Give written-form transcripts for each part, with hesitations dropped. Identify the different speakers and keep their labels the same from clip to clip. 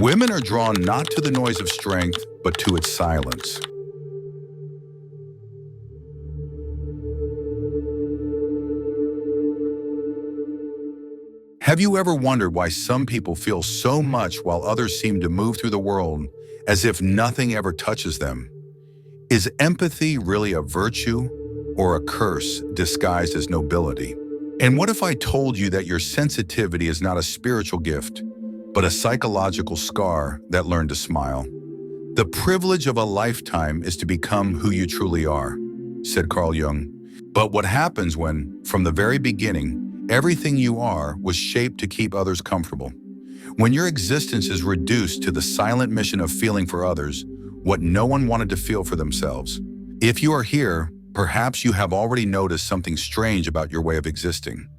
Speaker 1: Women are drawn not to the noise of strength, but to its silence. Have you ever wondered why some people feel so much while others seem to move through the world as if nothing ever touches them? Is empathy really a virtue or a curse disguised as nobility? And what if I told you that your sensitivity is not a spiritual gift, but a psychological scar that learned to smile? The privilege of a lifetime is to become who you truly are, said Carl Jung. But what happens when, from the very beginning, everything you are was shaped to keep others comfortable? When your existence is reduced to the silent mission of feeling for others what no one wanted to feel for themselves. If you are here, perhaps you have already noticed something strange about your way of existing.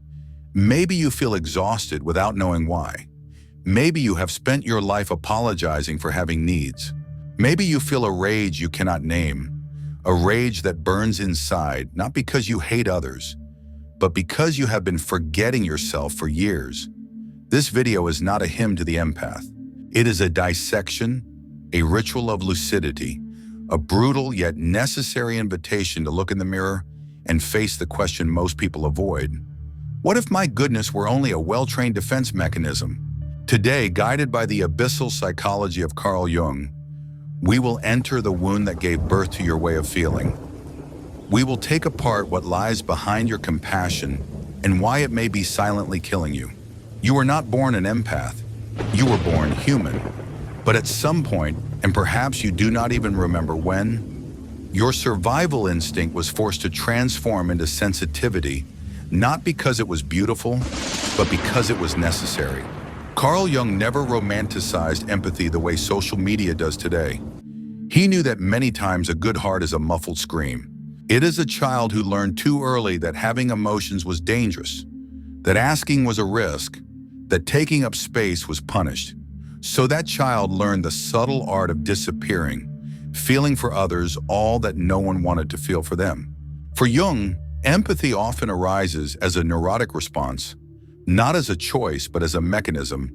Speaker 1: Maybe you feel exhausted without knowing why. Maybe you have spent your life apologizing for having needs. Maybe you feel a rage you cannot name, a rage that burns inside, not because you hate others, but because you have been forgetting yourself for years. This video is not a hymn to the empath. It is a dissection, a ritual of lucidity, a brutal yet necessary invitation to look in the mirror and face the question most people avoid. What if my goodness were only a well-trained defense mechanism? Today, guided by the abyssal psychology of Carl Jung, we will enter the wound that gave birth to your way of feeling. We will take apart what lies behind your compassion and why it may be silently killing you. You were not born an empath. You were born human. But at some point, and perhaps you do not even remember when, your survival instinct was forced to transform into sensitivity, not because it was beautiful, but because it was necessary. Carl Jung never romanticized empathy the way social media does today. He knew that many times a good heart is a muffled scream. It is a child who learned too early that having emotions was dangerous, that asking was a risk, that taking up space was punished. So that child learned the subtle art of disappearing, feeling for others all that no one wanted to feel for them. For Jung, empathy often arises as a neurotic response, not as a choice, but as a mechanism,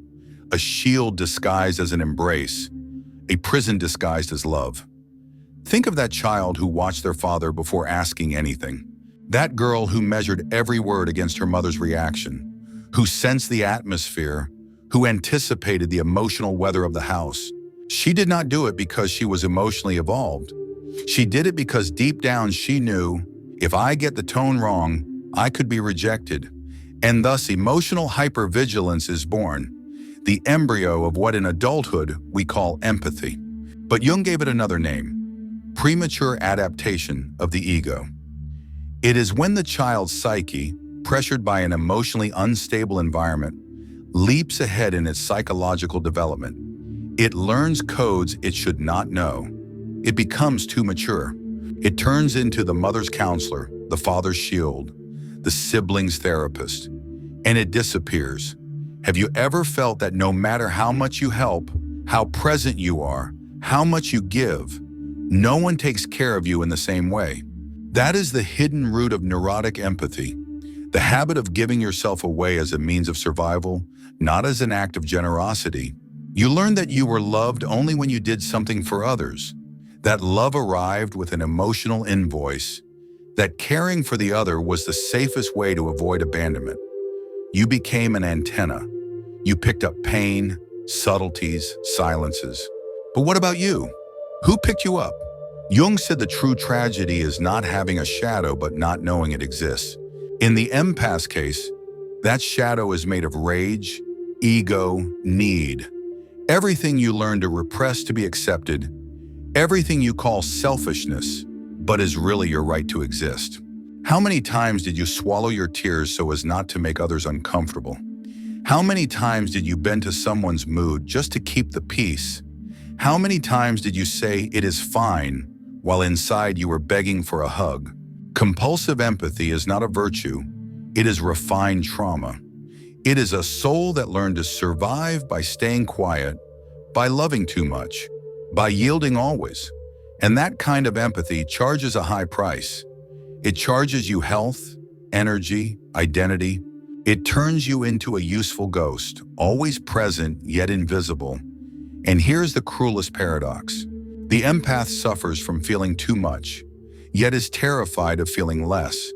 Speaker 1: a shield disguised as an embrace, a prison disguised as love. Think of that child who watched their father before asking anything. That girl who measured every word against her mother's reaction, who sensed the atmosphere, who anticipated the emotional weather of the house. She did not do it because she was emotionally evolved. She did it because deep down she knew, if I get the tone wrong, I could be rejected. And thus emotional hypervigilance is born, the embryo of what in adulthood we call empathy. But Jung gave it another name: premature adaptation of the ego. It is when the child's psyche, pressured by an emotionally unstable environment, leaps ahead in its psychological development. It learns codes it should not know. It becomes too mature. It turns into the mother's counselor, the father's shield, the sibling's therapist, and it disappears. Have you ever felt that no matter how much you help, how present you are, how much you give, no one takes care of you in the same way? That is the hidden root of neurotic empathy, the habit of giving yourself away as a means of survival, not as an act of generosity. You learned that you were loved only when you did something for others. That love arrived with an emotional invoice, that caring for the other was the safest way to avoid abandonment. You became an antenna. You picked up pain, subtleties, silences. But what about you? Who picked you up? Jung said the true tragedy is not having a shadow but not knowing it exists. In the empath's case, that shadow is made of rage, ego, need. Everything you learn to repress to be accepted, everything you call selfishness, but is really your right to exist. How many times did you swallow your tears so as not to make others uncomfortable? How many times did you bend to someone's mood just to keep the peace? How many times did you say it is fine while inside you were begging for a hug? Compulsive empathy is not a virtue, it is refined trauma. It is a soul that learned to survive by staying quiet, by loving too much, by yielding always. And that kind of empathy charges a high price. It charges you health, energy, identity. It turns you into a useful ghost, always present yet invisible. And here's the cruelest paradox. The empath suffers from feeling too much, yet is terrified of feeling less.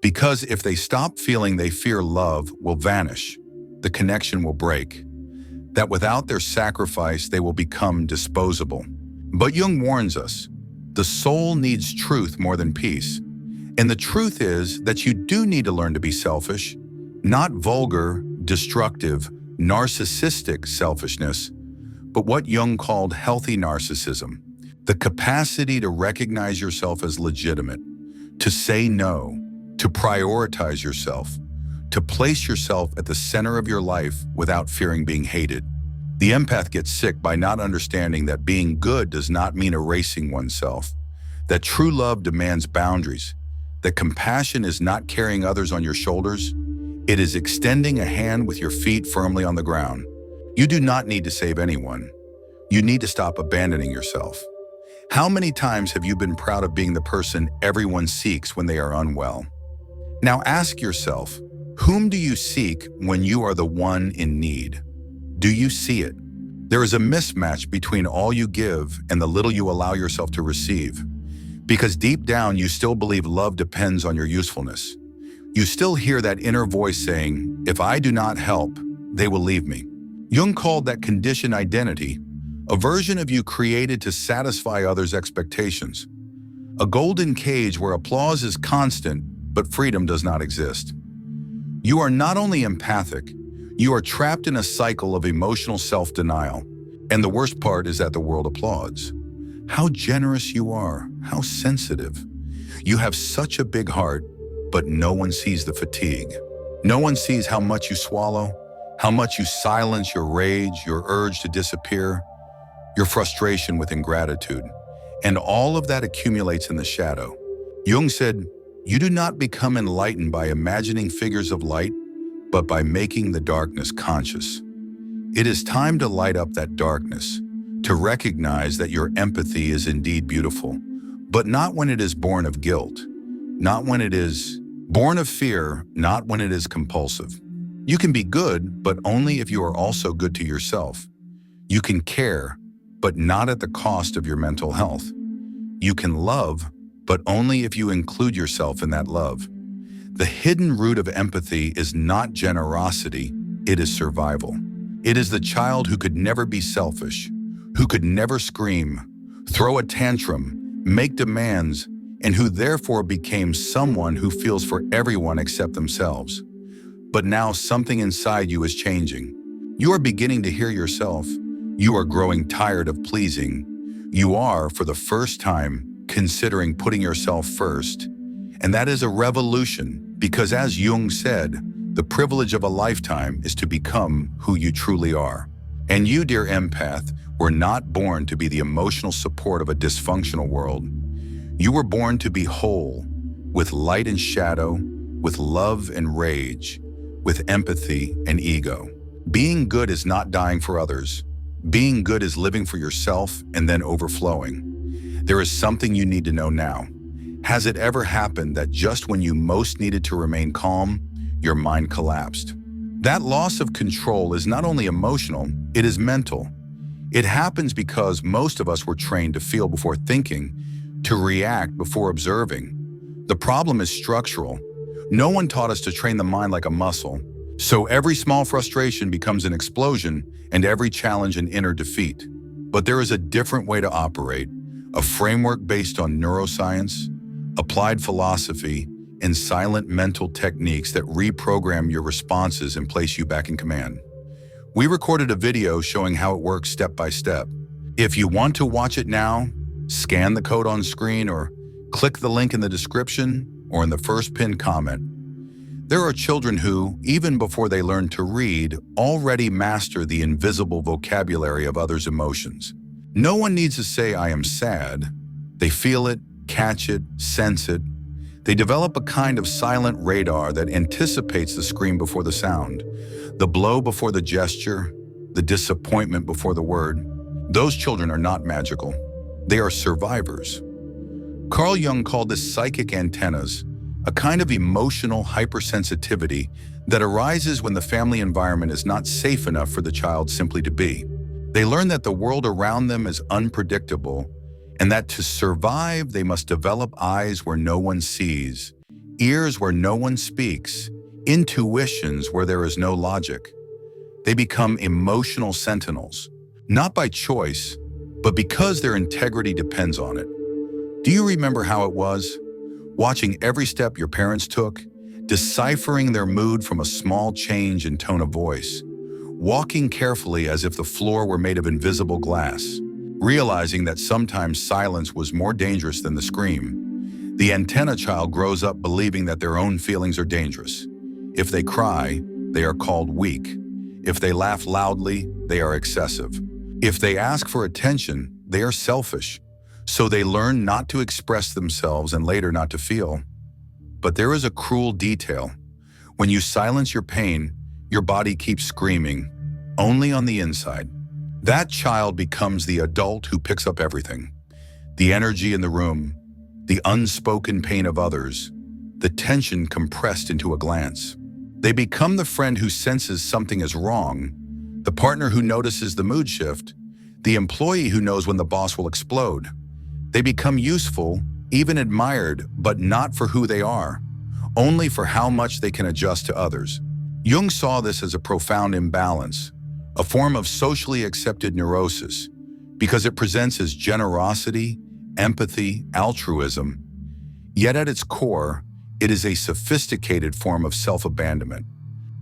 Speaker 1: Because if they stop feeling, they fear love will vanish, the connection will break, that without their sacrifice they will become disposable. But Jung warns us, the soul needs truth more than peace. And the truth is that you do need to learn to be selfish, not vulgar, destructive, narcissistic selfishness, but what Jung called healthy narcissism, the capacity to recognize yourself as legitimate, to say no, to prioritize yourself, to place yourself at the center of your life without fearing being hated. The empath gets sick by not understanding that being good does not mean erasing oneself, that true love demands boundaries, that compassion is not carrying others on your shoulders, it is extending a hand with your feet firmly on the ground. You do not need to save anyone. You need to stop abandoning yourself. How many times have you been proud of being the person everyone seeks when they are unwell? Now ask yourself, whom do you seek when you are the one in need? Do you see it? There is a mismatch between all you give and the little you allow yourself to receive. Because deep down, you still believe love depends on your usefulness. You still hear that inner voice saying, if I do not help, they will leave me. Jung called that conditioned identity, a version of you created to satisfy others' expectations. A golden cage where applause is constant, but freedom does not exist. You are not only empathic, you are trapped in a cycle of emotional self-denial. And the worst part is that the world applauds. How generous you are, how sensitive. You have such a big heart, but no one sees the fatigue. No one sees how much you swallow, how much you silence your rage, your urge to disappear, your frustration with ingratitude. And all of that accumulates in the shadow. Jung said, you do not become enlightened by imagining figures of light, but by making the darkness conscious. It is time to light up that darkness, to recognize that your empathy is indeed beautiful, but not when it is born of guilt, not when it is born of fear, not when it is compulsive. You can be good, but only if you are also good to yourself. You can care, but not at the cost of your mental health. You can love, but only if you include yourself in that love. The hidden root of empathy is not generosity, it is survival. It is the child who could never be selfish, who could never scream, throw a tantrum, make demands, and who therefore became someone who feels for everyone except themselves. But now something inside you is changing. You are beginning to hear yourself. You are growing tired of pleasing. You are, for the first time, considering putting yourself first. And that is a revolution, because as Jung said, the privilege of a lifetime is to become who you truly are. And you, dear empath, were not born to be the emotional support of a dysfunctional world. You were born to be whole, with light and shadow, with love and rage, with empathy and ego. Being good is not dying for others. Being good is living for yourself and then overflowing. There is something you need to know now. Has it ever happened that just when you most needed to remain calm, your mind collapsed? That loss of control is not only emotional, it is mental. It happens because most of us were trained to feel before thinking, to react before observing. The problem is structural. No one taught us to train the mind like a muscle. So every small frustration becomes an explosion and every challenge an inner defeat. But there is a different way to operate, a framework based on neuroscience, applied philosophy, and silent mental techniques that reprogram your responses and place you back in command. We recorded a video showing how it works step by step. If you want to watch it now, scan the code on screen or click the link in the description or in the first pinned comment. There are children who, even before they learn to read, already master the invisible vocabulary of others' emotions. No one needs to say, I am sad. They feel it, catch it, sense it. They develop a kind of silent radar that anticipates the scream before the sound, the blow before the gesture, the disappointment before the word. Those children are not magical. They are survivors. Carl Jung called this psychic antennas, a kind of emotional hypersensitivity that arises when the family environment is not safe enough for the child simply to be. They learn that the world around them is unpredictable and that to survive, they must develop eyes where no one sees, ears where no one speaks, intuitions where there is no logic. They become emotional sentinels, not by choice, but because their integrity depends on it. Do you remember how it was? Watching every step your parents took, deciphering their mood from a small change in tone of voice, walking carefully as if the floor were made of invisible glass, realizing that sometimes silence was more dangerous than the scream. The antenna child grows up believing that their own feelings are dangerous. If they cry, they are called weak. If they laugh loudly, they are excessive. If they ask for attention, they are selfish. So they learn not to express themselves and later not to feel. But there is a cruel detail. When you silence your pain, your body keeps screaming, only on the inside. That child becomes the adult who picks up everything. The energy in the room, the unspoken pain of others, the tension compressed into a glance. They become the friend who senses something is wrong, the partner who notices the mood shift, the employee who knows when the boss will explode. They become useful, even admired, but not for who they are, only for how much they can adjust to others. Jung saw this as a profound imbalance, a form of socially accepted neurosis, because it presents as generosity, empathy, altruism. Yet at its core, it is a sophisticated form of self-abandonment.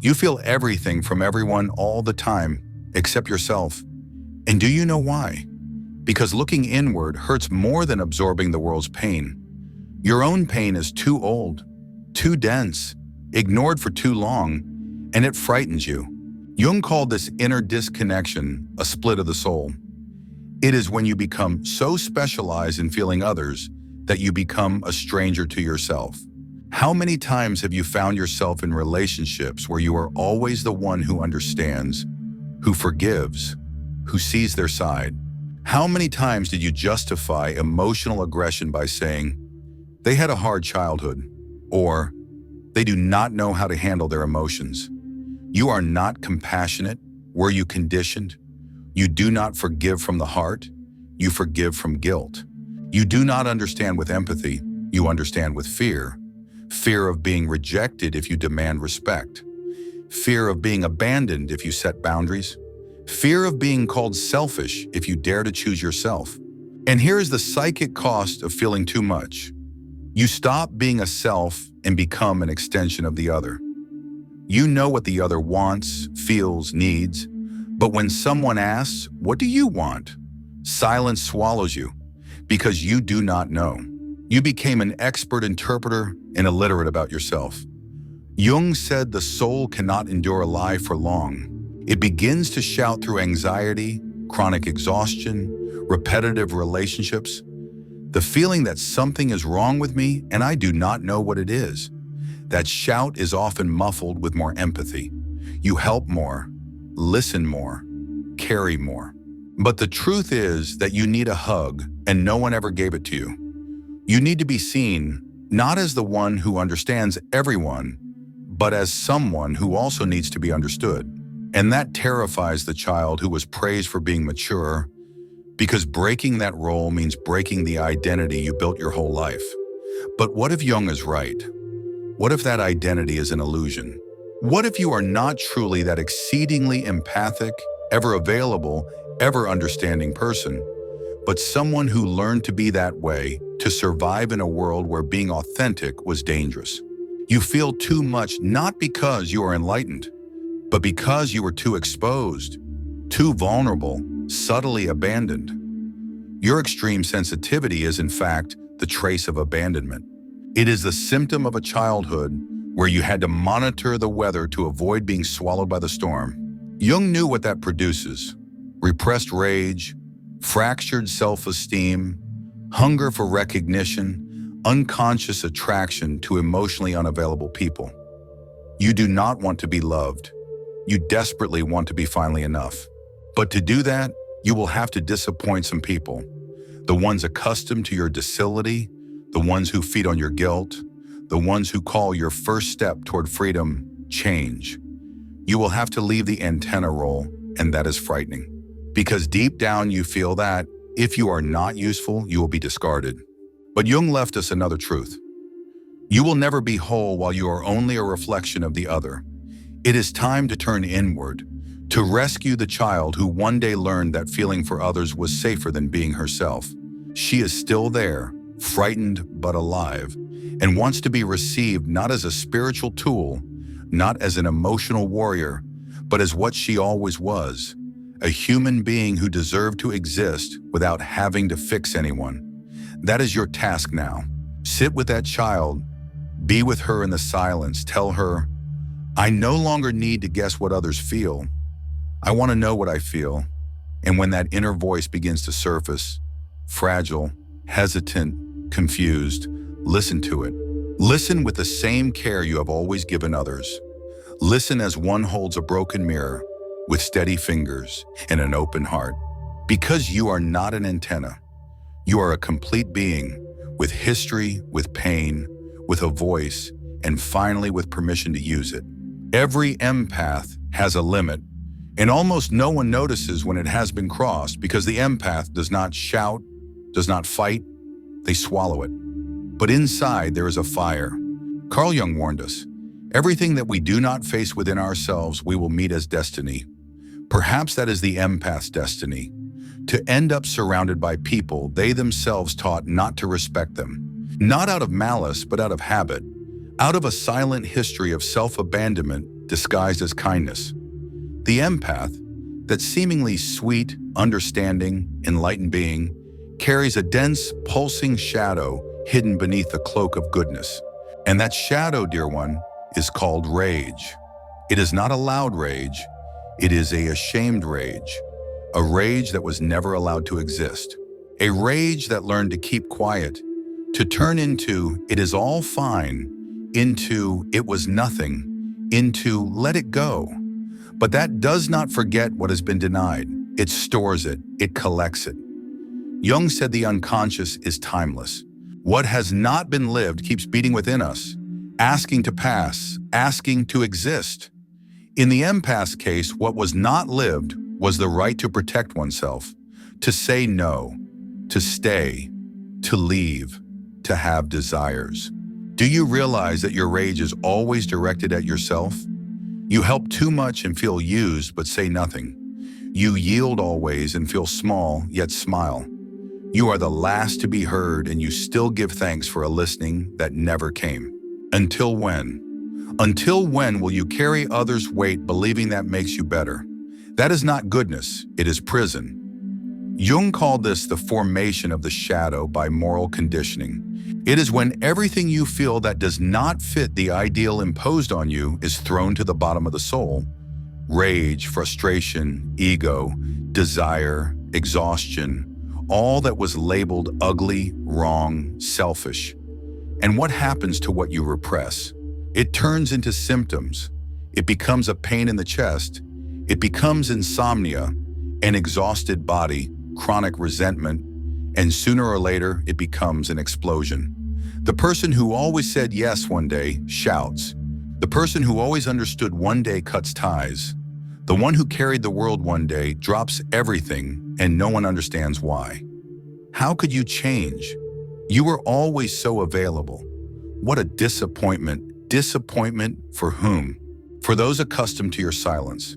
Speaker 1: You feel everything from everyone all the time, except yourself. And do you know why? Because looking inward hurts more than absorbing the world's pain. Your own pain is too old, too dense, ignored for too long, and it frightens you. Jung called this inner disconnection a split of the soul. It is when you become so specialized in feeling others that you become a stranger to yourself. How many times have you found yourself in relationships where you are always the one who understands, who forgives, who sees their side? How many times did you justify emotional aggression by saying, they had a hard childhood, or they do not know how to handle their emotions? You are not compassionate. Were you conditioned? You do not forgive from the heart. You forgive from guilt. You do not understand with empathy. You understand with fear. Fear of being rejected if you demand respect. Fear of being abandoned if you set boundaries. Fear of being called selfish if you dare to choose yourself. And here is the psychic cost of feeling too much. You stop being a self and become an extension of the other. You know what the other wants, feels, needs, but when someone asks, "What do you want?" silence swallows you because you do not know. You became an expert interpreter and illiterate about yourself. Jung said the soul cannot endure a lie for long. It begins to shout through anxiety, chronic exhaustion, repetitive relationships, the feeling that something is wrong with me and I do not know what it is. That shout is often muffled with more empathy. You help more, listen more, carry more. But the truth is that you need a hug and no one ever gave it to you. You need to be seen, not as the one who understands everyone, but as someone who also needs to be understood. And that terrifies the child who was praised for being mature, because breaking that role means breaking the identity you built your whole life. But what if Jung is right? What if that identity is an illusion? What if you are not truly that exceedingly empathic, ever available, ever understanding person, but someone who learned to be that way to survive in a world where being authentic was dangerous? You feel too much not because you are enlightened, but because you were too exposed, too vulnerable, subtly abandoned. Your extreme sensitivity is, in fact, the trace of abandonment. It is the symptom of a childhood where you had to monitor the weather to avoid being swallowed by the storm. Jung knew what that produces: repressed rage, fractured self-esteem, hunger for recognition, unconscious attraction to emotionally unavailable people. You do not want to be loved. You desperately want to be finally enough. But to do that, you will have to disappoint some people. The ones accustomed to your docility, the ones who feed on your guilt, the ones who call your first step toward freedom change. You will have to leave the antenna role, and that is frightening. Because deep down you feel that if you are not useful, you will be discarded. But Jung left us another truth. You will never be whole while you are only a reflection of the other. It is time to turn inward, to rescue the child who one day learned that feeling for others was safer than being herself. She is still there, frightened but alive, and wants to be received not as a spiritual tool, not as an emotional warrior, but as what she always was, a human being who deserved to exist without having to fix anyone. That is your task now. Sit with that child, be with her in the silence, tell her, I no longer need to guess what others feel. I want to know what I feel. And when that inner voice begins to surface, fragile, hesitant, confused, listen to it. Listen with the same care you have always given others. Listen as one holds a broken mirror with steady fingers and an open heart. Because you are not an antenna. You are a complete being with history, with pain, with a voice, and finally with permission to use it. Every empath has a limit, and almost no one notices when it has been crossed because the empath does not shout, does not fight, they swallow it. But inside there is a fire. Carl Jung warned us, everything that we do not face within ourselves we will meet as destiny. Perhaps that is the empath's destiny, to end up surrounded by people they themselves taught not to respect them, not out of malice but out of habit, out of a silent history of self-abandonment disguised as kindness. The empath, that seemingly sweet, understanding, enlightened being, carries a dense, pulsing shadow hidden beneath the cloak of goodness. And that shadow, dear one, is called rage. It is not a loud rage, it is a ashamed rage, a rage that was never allowed to exist, a rage that learned to keep quiet, to turn into it is all fine, into it was nothing, into let it go. But that does not forget what has been denied. It stores it, it collects it. Jung said the unconscious is timeless. What has not been lived keeps beating within us, asking to pass, asking to exist. In the empath's case, what was not lived was the right to protect oneself, to say no, to stay, to leave, to have desires. Do you realize that your rage is always directed at yourself? You help too much and feel used but say nothing. You yield always and feel small yet smile. You are the last to be heard and you still give thanks for a listening that never came. Until when? Until when will you carry others' weight believing that makes you better? That is not goodness, it is prison. Jung called this the formation of the shadow by moral conditioning. It is when everything you feel that does not fit the ideal imposed on you is thrown to the bottom of the soul. Rage, frustration, ego, desire, exhaustion, all that was labeled ugly, wrong, selfish. And what happens to what you repress? It turns into symptoms. It becomes a pain in the chest. It becomes insomnia, an exhausted body, chronic resentment, and sooner or later it becomes an explosion. The person who always said yes one day shouts. The person who always understood one day cuts ties. The one who carried the world one day drops everything and no one understands why. How could you change? You were always so available. What a disappointment. Disappointment for whom? For those accustomed to your silence.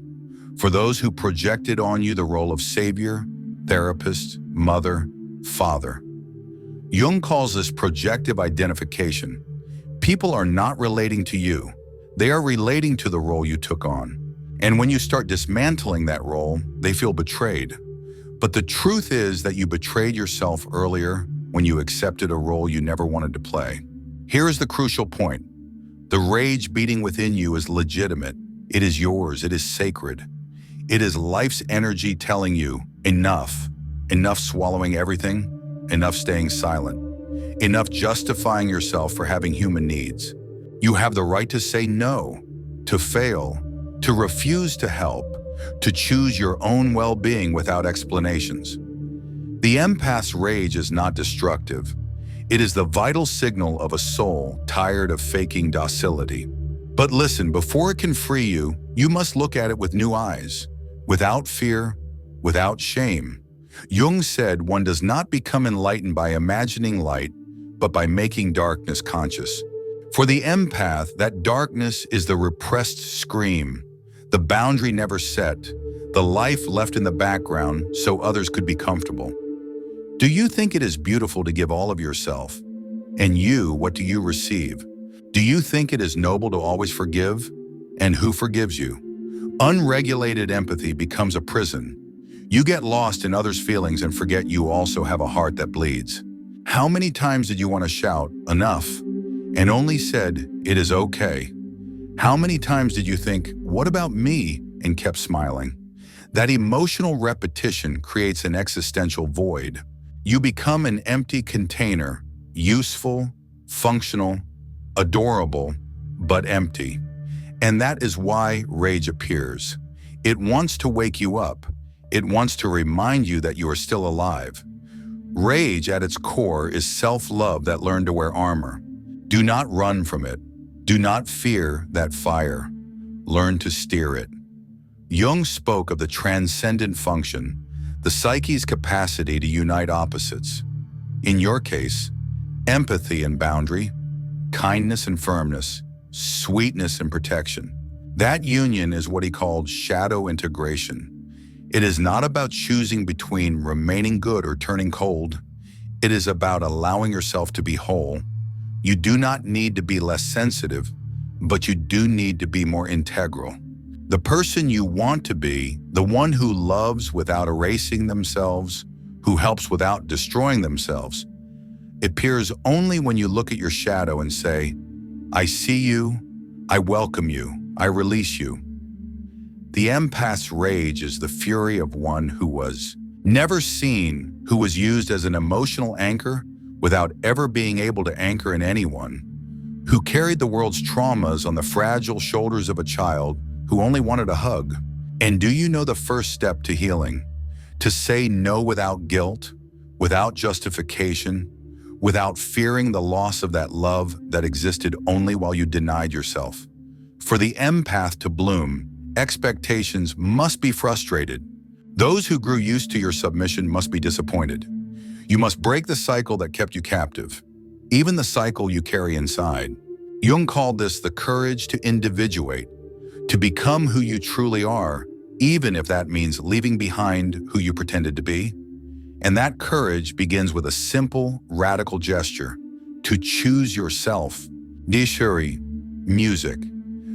Speaker 1: For those who projected on you the role of savior, therapist, mother, father. Jung calls this projective identification. People are not relating to you. They are relating to the role you took on. And when you start dismantling that role, they feel betrayed. But the truth is that you betrayed yourself earlier when you accepted a role you never wanted to play. Here is the crucial point. The rage beating within you is legitimate. It is yours. It is sacred. It is life's energy telling you, enough. Enough swallowing everything. Enough staying silent. Enough justifying yourself for having human needs. You have the right to say no, to fail, to refuse to help, to choose your own well-being without explanations. The empath's rage is not destructive. It is the vital signal of a soul tired of faking docility. But listen, before it can free you, you must look at it with new eyes, without fear, without shame. Jung said one does not become enlightened by imagining light, but by making darkness conscious. For the empath, that darkness is the repressed scream, the boundary never set, the life left in the background so others could be comfortable. Do you think it is beautiful to give all of yourself? And you, what do you receive? Do you think it is noble to always forgive? And who forgives you? Unregulated empathy becomes a prison. You get lost in others' feelings and forget you also have a heart that bleeds. How many times did you want to shout, "Enough," and only said, "It is okay"? How many times did you think, "What about me?" and kept smiling? That emotional repetition creates an existential void. You become an empty container, useful, functional, adorable, but empty. And that is why rage appears. It wants to wake you up. It wants to remind you that you are still alive. Rage at its core is self-love that learned to wear armor. Do not run from it. Do not fear that fire. Learn to steer it. Jung spoke of the transcendent function, the psyche's capacity to unite opposites. In your case, empathy and boundary, kindness and firmness, sweetness and protection. That union is what he called shadow integration. It is not about choosing between remaining good or turning cold. It is about allowing yourself to be whole. You do not need to be less sensitive, but you do need to be more integral. The person you want to be, the one who loves without erasing themselves, who helps without destroying themselves, appears only when you look at your shadow and say, "I see you, I welcome you, I release you." The empath's rage is the fury of one who was never seen, who was used as an emotional anchor without ever being able to anchor in anyone, who carried the world's traumas on the fragile shoulders of a child who only wanted a hug. And do you know the first step to healing? To say no without guilt, without justification, without fearing the loss of that love that existed only while you denied yourself. For the empath to bloom, expectations must be frustrated. Those who grew used to your submission must be disappointed. You must break the cycle that kept you captive, even the cycle you carry inside. Jung called this the courage to individuate, to become who you truly are, even if that means leaving behind who you pretended to be. And that courage begins with a simple, radical gesture, to choose yourself. Dishuri, music.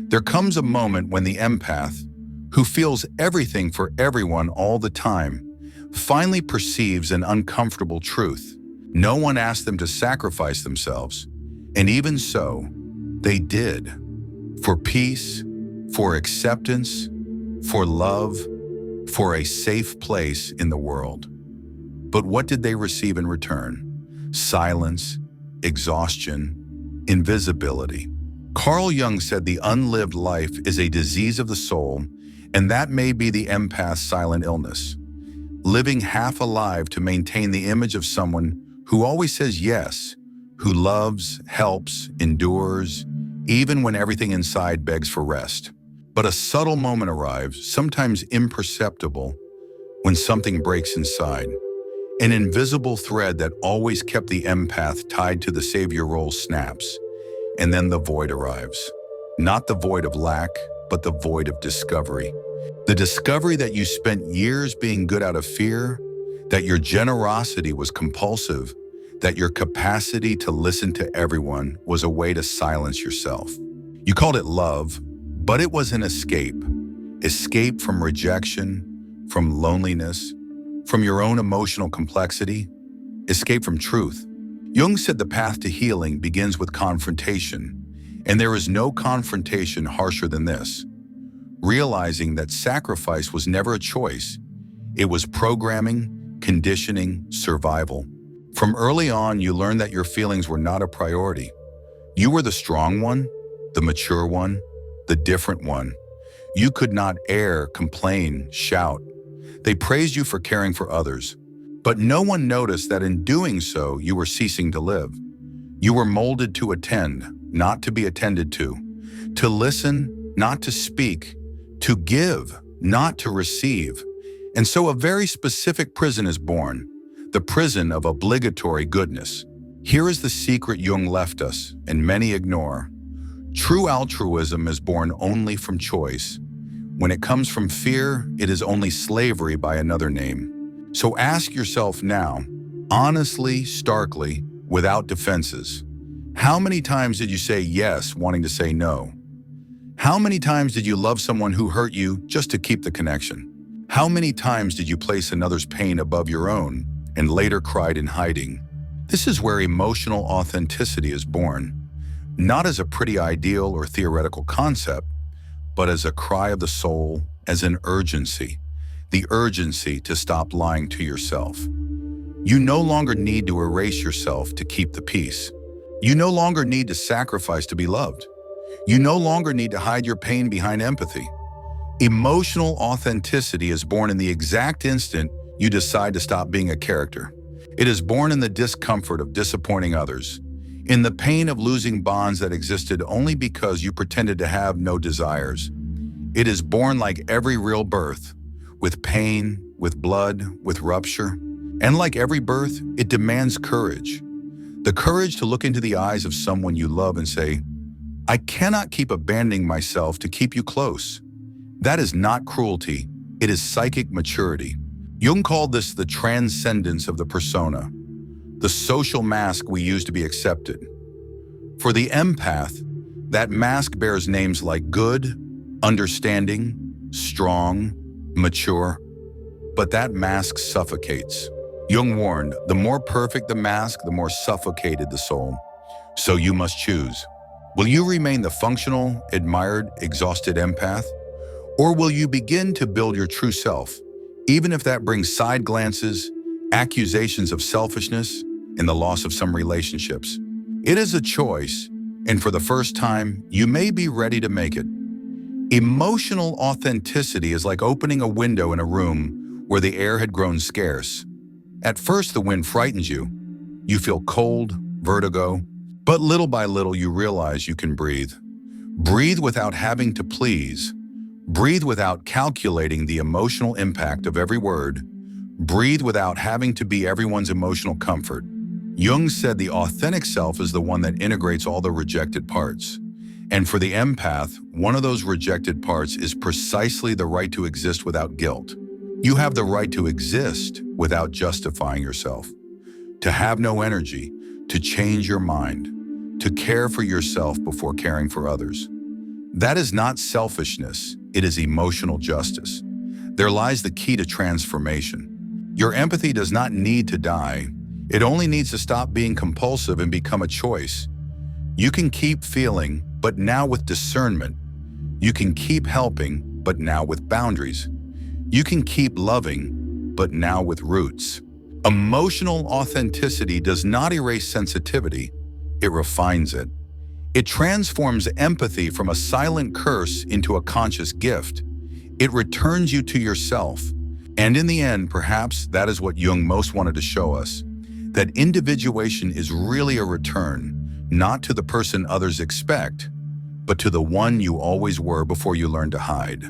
Speaker 1: There comes a moment when the empath, who feels everything for everyone all the time, finally perceives an uncomfortable truth. No one asked them to sacrifice themselves, and even so, they did. For peace, for acceptance, for love, for a safe place in the world. But what did they receive in return? Silence, exhaustion, invisibility. Carl Jung said the unlived life is a disease of the soul, and that may be the empath's silent illness. Living half alive to maintain the image of someone who always says yes, who loves, helps, endures, even when everything inside begs for rest. But a subtle moment arrives, sometimes imperceptible, when something breaks inside. An invisible thread that always kept the empath tied to the savior role snaps, and then the void arrives. Not the void of lack, but the void of discovery. The discovery that you spent years being good out of fear, that your generosity was compulsive, that your capacity to listen to everyone was a way to silence yourself. You called it love, but it was an escape. Escape from rejection, from loneliness, from your own emotional complexity, escape from truth. Jung said the path to healing begins with confrontation, and there is no confrontation harsher than this. Realizing that sacrifice was never a choice. It was programming, conditioning, survival. From early on, you learned that your feelings were not a priority. You were the strong one, the mature one, the different one. You could not err, complain, shout. They praised you for caring for others, but no one noticed that in doing so, you were ceasing to live. You were molded to attend, not to be attended to listen, not to speak, to give, not to receive. And so a very specific prison is born, the prison of obligatory goodness. Here is the secret Jung left us, and many ignore. True altruism is born only from choice. When it comes from fear, it is only slavery by another name. So ask yourself now, honestly, starkly, without defenses, how many times did you say yes wanting to say no? How many times did you love someone who hurt you just to keep the connection? How many times did you place another's pain above your own and later cried in hiding? This is where emotional authenticity is born, not as a pretty ideal or theoretical concept, but as a cry of the soul, as an urgency, the urgency to stop lying to yourself. You no longer need to erase yourself to keep the peace. You no longer need to sacrifice to be loved. You no longer need to hide your pain behind empathy. Emotional authenticity is born in the exact instant you decide to stop being a character. It is born in the discomfort of disappointing others, in the pain of losing bonds that existed only because you pretended to have no desires. It is born like every real birth, with pain, with blood, with rupture. And like every birth, it demands courage. The courage to look into the eyes of someone you love and say, I cannot keep abandoning myself to keep you close. That is not cruelty, it is psychic maturity. Jung called this the transcendence of the persona, the social mask we use to be accepted. For the empath, that mask bears names like good, understanding, strong, mature, but that mask suffocates. Jung warned, the more perfect the mask, the more suffocated the soul. So you must choose. Will you remain the functional, admired, exhausted empath? Or will you begin to build your true self, even if that brings side glances, accusations of selfishness, and the loss of some relationships? It is a choice, and for the first time, you may be ready to make it. Emotional authenticity is like opening a window in a room where the air had grown scarce. At first, the wind frightens you. You feel cold, vertigo, but little by little you realize you can breathe. Breathe without having to please. Breathe without calculating the emotional impact of every word. Breathe without having to be everyone's emotional comfort. Jung said the authentic self is the one that integrates all the rejected parts. And for the empath, one of those rejected parts is precisely the right to exist without guilt. You have the right to exist without justifying yourself, to have no energy, to change your mind, to care for yourself before caring for others. That is not selfishness, it is emotional justice. There lies the key to transformation. Your empathy does not need to die. It only needs to stop being compulsive and become a choice. You can keep feeling, but now with discernment. You can keep helping, but now with boundaries. You can keep loving, but now with roots. Emotional authenticity does not erase sensitivity, it refines it. It transforms empathy from a silent curse into a conscious gift. It returns you to yourself. And in the end, perhaps that is what Jung most wanted to show us, that individuation is really a return, not to the person others expect, but to the one you always were before you learned to hide.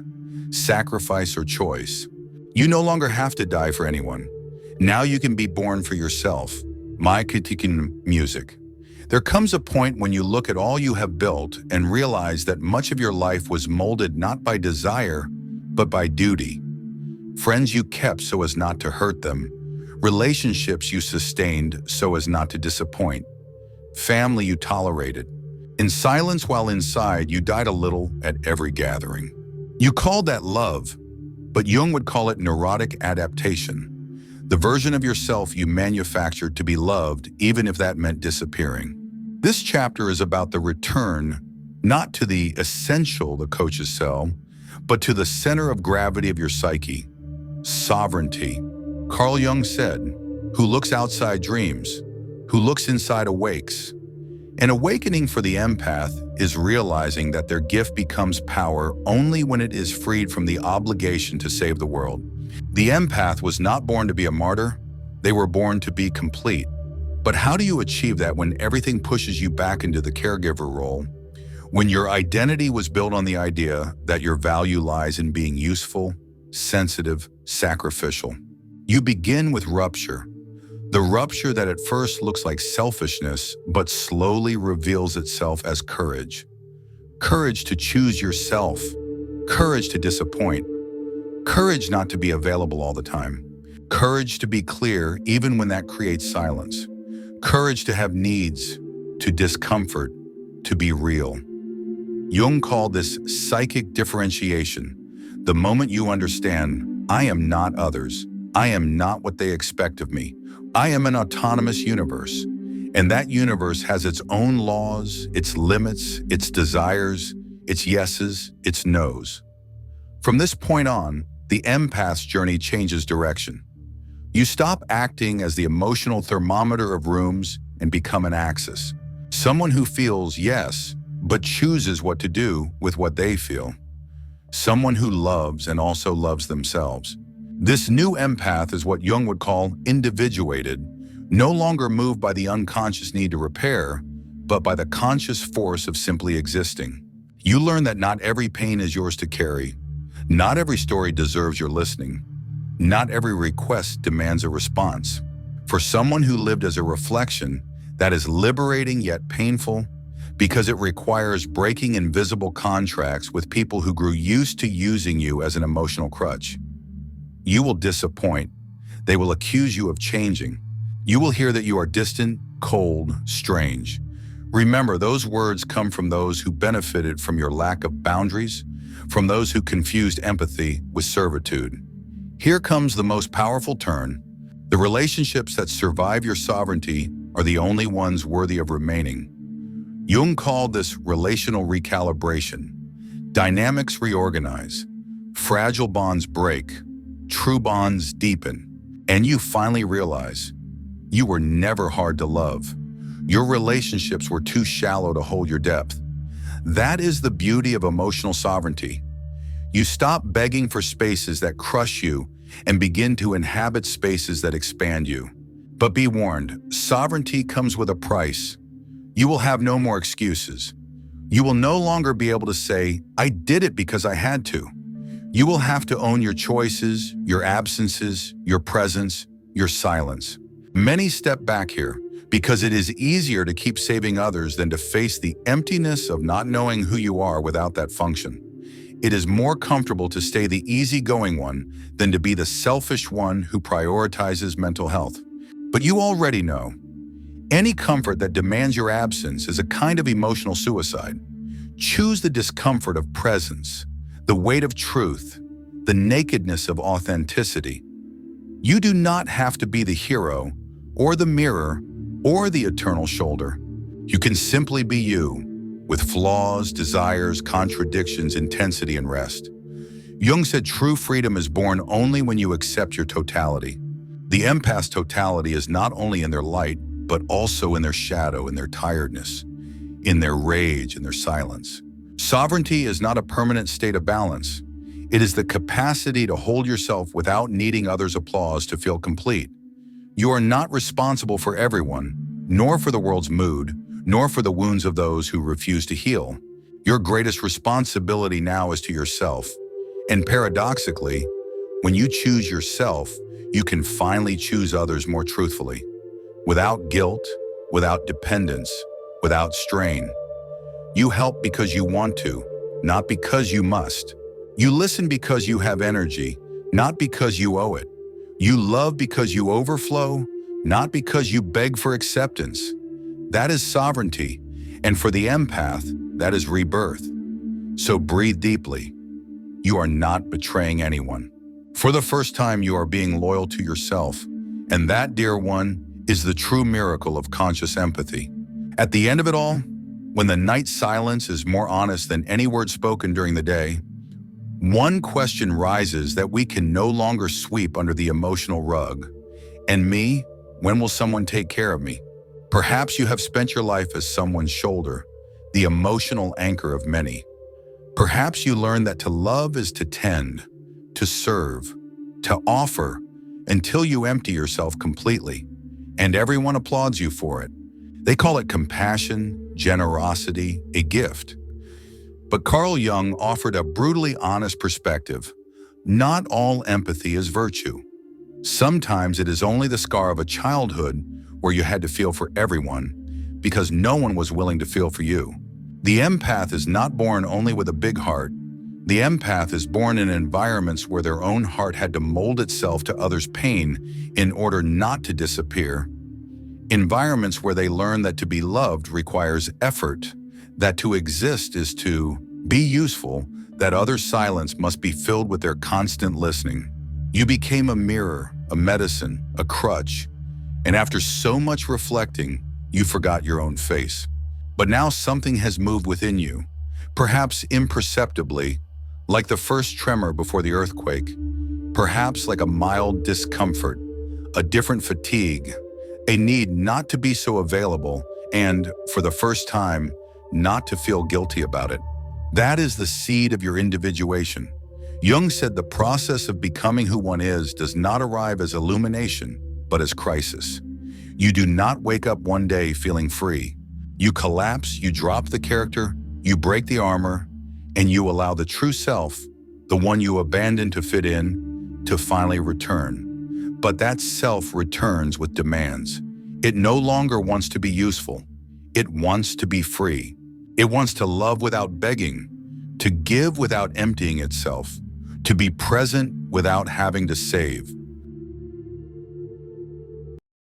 Speaker 1: Sacrifice or choice. You no longer have to die for anyone. Now you can be born for yourself. My critiquing music. There comes a point when you look at all you have built and realize that much of your life was molded not by desire, but by duty. Friends you kept so as not to hurt them. Relationships you sustained so as not to disappoint. Family you tolerated. In silence while inside, you died a little at every gathering. You called that love, but Jung would call it neurotic adaptation. The version of yourself you manufactured to be loved, even if that meant disappearing. This chapter is about the return, not to the essential the coaches sell, but to the center of gravity of your psyche, sovereignty. Carl Jung said, who looks outside dreams, who looks inside awakes. An awakening for the empath is realizing that their gift becomes power only when it is freed from the obligation to save the world. The empath was not born to be a martyr, they were born to be complete. But how do you achieve that when everything pushes you back into the caregiver role? When your identity was built on the idea that your value lies in being useful, sensitive, sacrificial. You begin with rupture. The rupture that at first looks like selfishness, but slowly reveals itself as courage. Courage to choose yourself. Courage to disappoint. Courage not to be available all the time. Courage to be clear even when that creates silence. Courage to have needs, to discomfort, to be real. Jung called this psychic differentiation. The moment you understand, I am not others. I am not what they expect of me. I am an autonomous universe. And that universe has its own laws, its limits, its desires, its yeses, its nos. From this point on, the empath's journey changes direction. You stop acting as the emotional thermometer of rooms and become an axis. Someone who feels yes, but chooses what to do with what they feel. Someone who loves and also loves themselves. This new empath is what Jung would call individuated, no longer moved by the unconscious need to repair, but by the conscious force of simply existing. You learn that not every pain is yours to carry. Not every story deserves your listening. Not every request demands a response. For someone who lived as a reflection, that is liberating yet painful, because it requires breaking invisible contracts with people who grew used to using you as an emotional crutch. You will disappoint. They will accuse you of changing. You will hear that you are distant, cold, strange. Remember, those words come from those who benefited from your lack of boundaries, from those who confused empathy with servitude. Here comes the most powerful turn. The relationships that survive your sovereignty are the only ones worthy of remaining. Jung called this relational recalibration. Dynamics reorganize. Fragile bonds break. True bonds deepen. And you finally realize you were never hard to love. Your relationships were too shallow to hold your depth. That is the beauty of emotional sovereignty. You stop begging for spaces that crush you and begin to inhabit spaces that expand you. But be warned, sovereignty comes with a price. You will have no more excuses. You will no longer be able to say, I did it because I had to. You will have to own your choices, your absences, your presence, your silence. Many step back here because it is easier to keep saving others than to face the emptiness of not knowing who you are without that function. It is more comfortable to stay the easygoing one than to be the selfish one who prioritizes mental health. But you already know, any comfort that demands your absence is a kind of emotional suicide. Choose the discomfort of presence, the weight of truth, the nakedness of authenticity. You do not have to be the hero, or the mirror, or the eternal shoulder. You can simply be you, with flaws, desires, contradictions, intensity, and rest. Jung said true freedom is born only when you accept your totality. The empath's totality is not only in their light, but also in their shadow, in their tiredness, in their rage, in their silence. Sovereignty is not a permanent state of balance. It is the capacity to hold yourself without needing others' applause to feel complete. You are not responsible for everyone, nor for the world's mood, nor for the wounds of those who refuse to heal. Your greatest responsibility now is to yourself. And paradoxically, when you choose yourself, you can finally choose others more truthfully. Without guilt, without dependence, without strain. You help because you want to, not because you must. You listen because you have energy, not because you owe it. You love because you overflow, not because you beg for acceptance. That is sovereignty, and for the empath, that is rebirth. So breathe deeply. You are not betraying anyone. For the first time, you are being loyal to yourself, and that, dear one, is the true miracle of conscious empathy. At the end of it all, when the night silence is more honest than any word spoken during the day, one question rises that we can no longer sweep under the emotional rug. And me, when will someone take care of me? Perhaps you have spent your life as someone's shoulder, the emotional anchor of many. Perhaps you learned that to love is to tend, to serve, to offer, until you empty yourself completely. And everyone applauds you for it. They call it compassion, generosity, a gift. But Carl Jung offered a brutally honest perspective. Not all empathy is virtue. Sometimes it is only the scar of a childhood where you had to feel for everyone because no one was willing to feel for you. The empath is not born only with a big heart. The empath is born in environments where their own heart had to mold itself to others' pain in order not to disappear. Environments where they learn that to be loved requires effort, that to exist is to be useful, that others' silence must be filled with their constant listening. You became a mirror, a medicine, a crutch, and after so much reflecting, you forgot your own face. But now something has moved within you, perhaps imperceptibly, like the first tremor before the earthquake, perhaps like a mild discomfort, a different fatigue, a need not to be so available, and, for the first time, not to feel guilty about it. That is the seed of your individuation. Jung said the process of becoming who one is does not arrive as illumination, but as crisis. You do not wake up one day feeling free. You collapse, you drop the character, you break the armor, and you allow the true self, the one you abandoned to fit in, to finally return. But that self returns with demands. It no longer wants to be useful. It wants to be free. It wants to love without begging, to give without emptying itself, to be present without having to save.